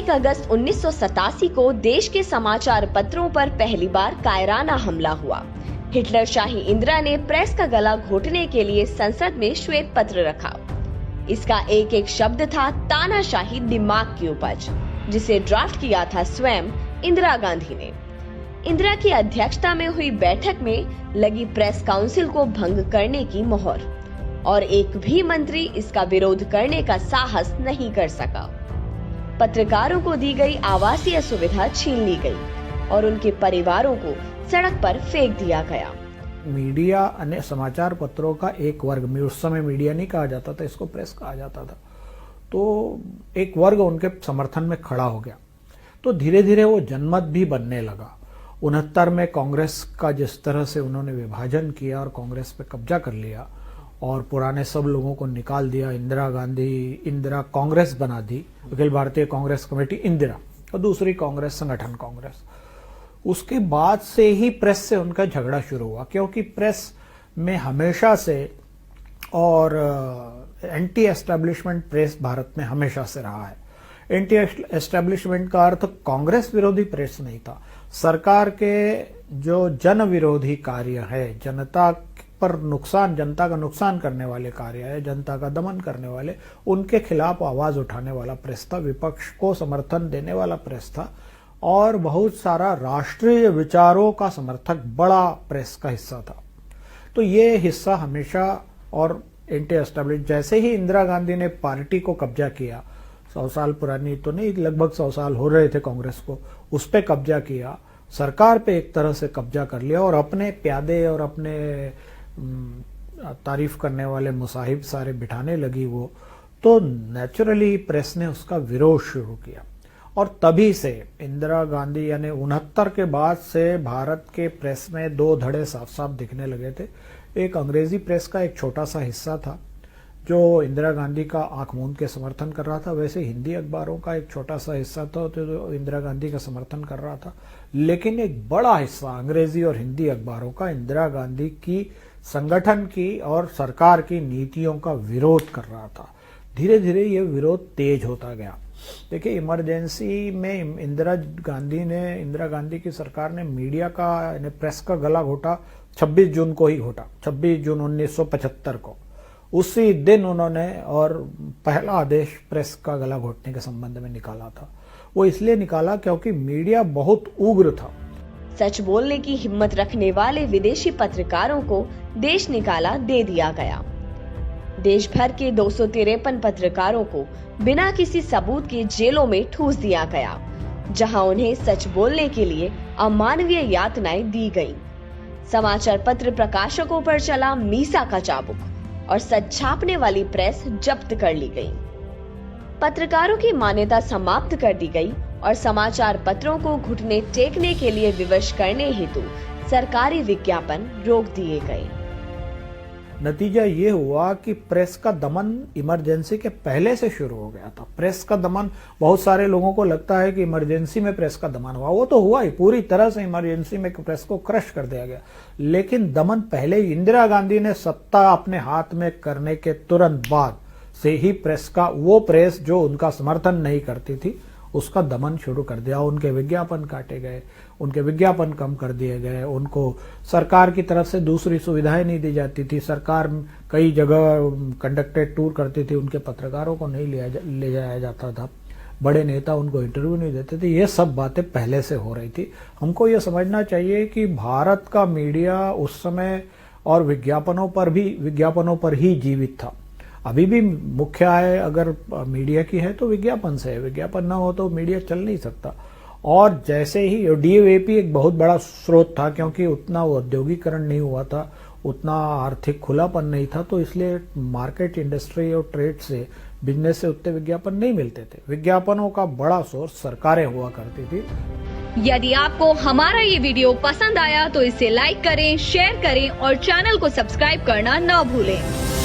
1 अगस्त 1987 को देश के समाचार पत्रों पर पहली बार कायराना हमला हुआ। हिटलरशाही इंदिरा ने प्रेस का गला घोटने के लिए संसद में श्वेत पत्र रखा। इसका एक एक शब्द था तानाशाही दिमाग की उपज, जिसे ड्राफ्ट किया था स्वयं इंदिरा गांधी ने। इंदिरा की अध्यक्षता में हुई बैठक में लगी प्रेस काउंसिल को भंग करने की मोहर, और एक भी मंत्री इसका विरोध करने का साहस नहीं कर सका। पत्रकारों को दी गई आवासीय सुविधा छीन ली गई और उनके परिवारों को सड़क पर फेंक दिया गया। मीडिया અને समाचार पत्रों का एक वर्ग में, उस समय मीडिया नहीं कहा जाता था, इसको प्रेस कहा जाता था, तो एक वर्ग उनके समर्थन में खड़ा हो गया। तो धीरे धीरे वो जनमत भी बनने लगा। 69 में कांग्रेस का जिस तरह से उन्होंने विभाजन किया और कांग्रेस पे कब्जा कर लिया और पुराने सब लोगों को निकाल दिया, इंदिरा कांग्रेस बना दी, अखिल भारतीय कांग्रेस कमेटी इंदिरा, और दूसरी कांग्रेस संगठन कांग्रेस। उसके बाद से ही प्रेस से उनका झगड़ा शुरू हुआ, क्योंकि प्रेस में हमेशा से और एंटी एस्टेब्लिशमेंट प्रेस भारत में हमेशा से रहा है। एंटी एस्टेब्लिशमेंट का अर्थ कांग्रेस विरोधी प्रेस नहीं था, सरकार के जो जन विरोधी कार्य है, जनता का नुकसान करने वाले कार्य है, जनता का दमन करने वाले, उनके खिलाफ आवाज उठाने वाला प्रेस था, विपक्ष को समर्थन देने वाला प्रेस था, और बहुत सारा राष्ट्रीय विचारों का समर्थक बड़ा प्रेस का हिस्सा था। तो ये हिस्सा हमेशा, और एंटी एस्टेब्लिश, जैसे ही इंदिरा गांधी ने पार्टी को कब्जा किया, 100 साल पुरानी तो नहीं, लगभग 100 साल हो रहे थे कांग्रेस को, उस पे कब्जा किया, सरकार पे एक तरह से कब्जा कर लिया, और अपने प्यादे और अपने तारीफ करने वाले मुसाहिब सारे बिठाने लगी वो, तो नेचुरली प्रेस ने उसका विरोध शुरू किया। और तभी से इंदिरा गांधी यानी 69 के बाद से भारत के प्रेस में दो धड़े साफ साफ दिखने लगे थे। एक अंग्रेजी प्रेस का एक छोटा सा हिस्सा था जो इंदिरा गांधी का आंख मूंद के समर्थन कर रहा था, वैसे हिंदी अखबारों का एक छोटा सा हिस्सा था जो इंदिरा गांधी का समर्थन कर रहा था, लेकिन एक बड़ा हिस्सा अंग्रेजी और हिंदी अखबारों का इंदिरा गांधी की संगठन की और सरकार की नीतियों का विरोध कर रहा था। धीरे धीरे ये विरोध तेज होता गया। देखिए, इमरजेंसी में इंदिरा गांधी की सरकार ने मीडिया का यानी प्रेस का गला घोटा 26 जून को ही घोटा, 26 जून 1975 को। उसी दिन उन्होंने और पहला आदेश प्रेस का गला घोटने के संबंध में निकाला था। वो इसलिए निकाला क्योंकि मीडिया बहुत उग्र था। सच बोलने की हिम्मत रखने वाले विदेशी पत्रकारों को देश निकाला दे दिया गया। देश भर के 253 पत्रकारों को बिना किसी सबूत के जेलों में ठूस दिया गया, जहां उन्हें सच बोलने के लिए अमानवीय यातनाएं दी गईं। समाचार पत्र प्रकाशकों पर चला मीसा का चाबुक और सच छापने वाली प्रेस जब्त कर ली गई। पत्रकारों की मान्यता समाप्त कर दी गई और समाचार पत्रों को घुटने टेकने के लिए विवश करने हेतु सरकारी विज्ञापन रोक दिए गए। नतीजा ये हुआ कि प्रेस का दमन इमरजेंसी के पहले से शुरू हो गया था। प्रेस का दमन, बहुत सारे लोगों को लगता है कि इमरजेंसी में प्रेस का दमन हुआ, वो तो हुआ ही, पूरी तरह से इमरजेंसी में प्रेस को क्रश कर दिया गया, लेकिन दमन पहले ही इंदिरा गांधी ने सत्ता अपने हाथ में करने के तुरंत बाद से ही प्रेस का, वो प्रेस जो उनका समर्थन नहीं करती थी, उसका दमन शुरू कर दिया। उनके विज्ञापन काटे गए, उनके विज्ञापन कम कर दिए गए, उनको सरकार की तरफ से दूसरी सुविधाएं नहीं दी जाती थी। सरकार कई जगह कंडक्टेड टूर करती थी, उनके पत्रकारों को नहीं ले जाया जाता था, बड़े नेता उनको इंटरव्यू नहीं देते थे। ये सब बातें पहले से हो रही थी। हमको ये समझना चाहिए कि भारत का मीडिया उस समय और विज्ञापनों पर ही जीवित था। अभी भी मुख्य आय अगर मीडिया की है तो विज्ञापन से है, विज्ञापन ना हो तो मीडिया चल नहीं सकता। और जैसे ही डीएवीपी एक बहुत बड़ा स्रोत था, क्योंकि उतना औद्योगिकरण नहीं हुआ था, उतना आर्थिक खुलापन नहीं था, तो इसलिए मार्केट, इंडस्ट्री और ट्रेड से, बिजनेस से उतने विज्ञापन नहीं मिलते थे। विज्ञापनों का बड़ा सोर्स सरकारें हुआ करती थी। यदि आपको हमारा ये वीडियो पसंद आया तो इसे लाइक करें, शेयर करें और चैनल को सब्सक्राइब करना न भूलें।